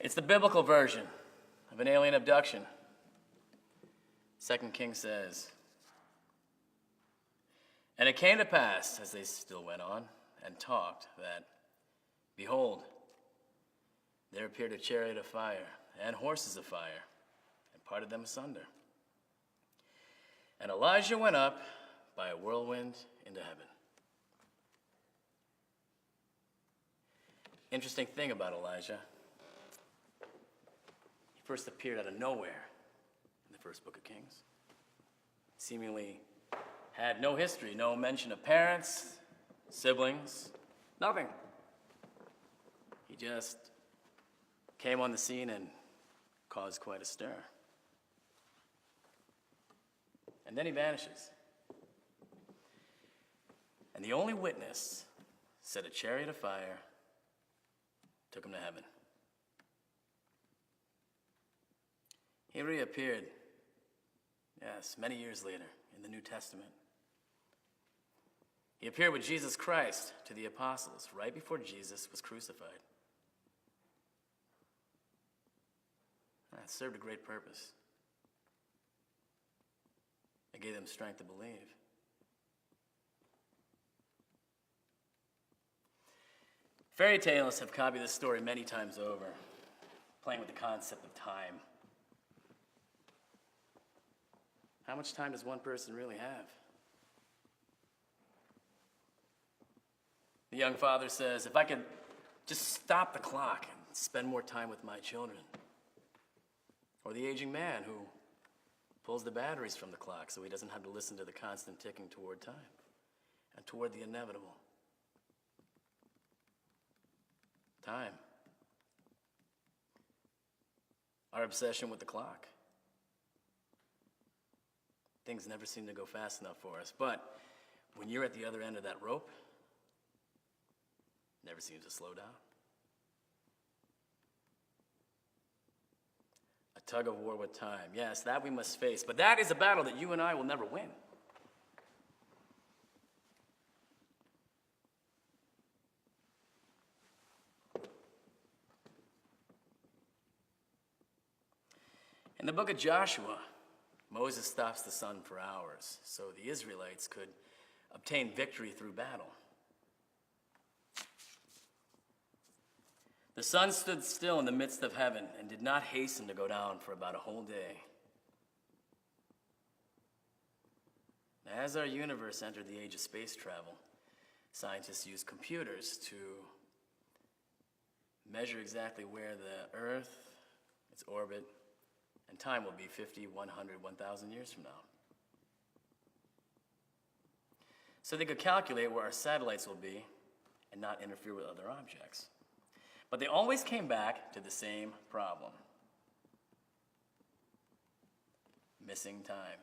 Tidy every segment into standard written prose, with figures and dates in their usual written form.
It's the biblical version of an alien abduction. 2 Kings says, "And it came to pass, as they still went on and talked, that, behold, there appeared a chariot of fire and horses of fire, and parted them asunder. And Elijah went up by a whirlwind into heaven." Interesting thing about Elijah, he first appeared out of nowhere in the first book of Kings. Seemingly had no history, no mention of parents, siblings, nothing. He just came on the scene and caused quite a stir. And then he vanishes. And the only witness said a chariot of fire took him to heaven. He reappeared, yes, many years later in the New Testament. He appeared with Jesus Christ to the apostles right before Jesus was crucified. It served a great purpose. It gave them strength to believe. Fairy tales have copied this story many times over, playing with the concept of time. How much time does one person really have? The young father says, if I could just stop the clock and spend more time with my children. Or the aging man who pulls the batteries from the clock so he doesn't have to listen to the constant ticking toward time and toward the inevitable. Time. Our obsession with the clock. Things never seem to go fast enough for us, but when you're at the other end of that rope, it never seems to slow down. A tug of war with time. Yes, that we must face, but that is a battle that you and I will never win. In the book of Joshua, Moses stops the sun for hours so the Israelites could obtain victory through battle. The sun stood still in the midst of heaven and did not hasten to go down for about a whole day. As our universe entered the age of space travel, scientists used computers to measure exactly where the Earth, its orbit, and time will be 50, 100, 1,000 years from now. So they could calculate where our satellites will be and not interfere with other objects. But they always came back to the same problem. Missing time.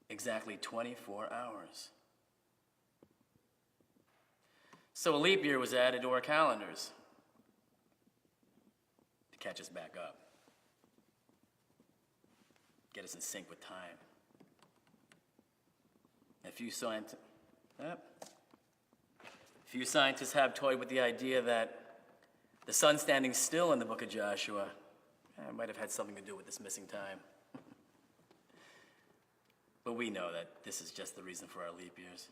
Exactly 24 hours. So a leap year was added to our calendars to catch us back up. Get us in sync with time. A few scientists have toyed with the idea that the sun standing still in the book of Joshua might have had something to do with this missing time. But we know that this is just the reason for our leap years.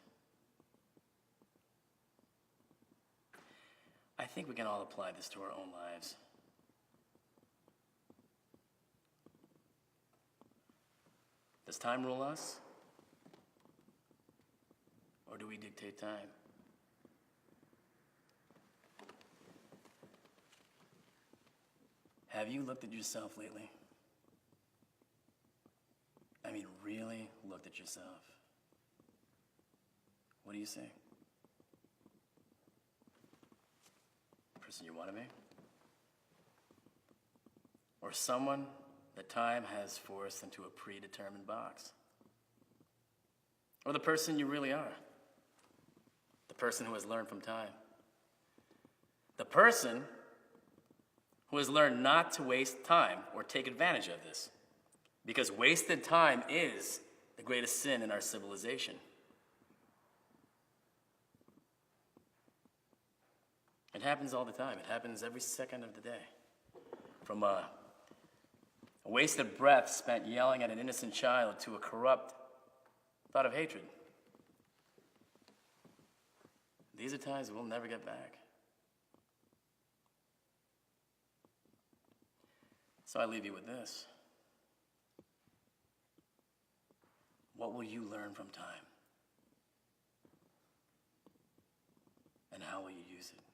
I think we can all apply this to our own lives. Does time rule us? Or do we dictate time? Have you looked at yourself lately? I mean, really looked at yourself. What do you see? The person you want to be? Or someone that time has forced into a predetermined box? Or the person you really are? The person who has learned from time? The person who has learned not to waste time or take advantage of this, because wasted time is the greatest sin in our civilization. It happens all the time. It happens every second of the day. From a wasted breath spent yelling at an innocent child to a corrupt thought of hatred. These are times we'll never get back. So I leave you with this. What will you learn from time? And how will you use it?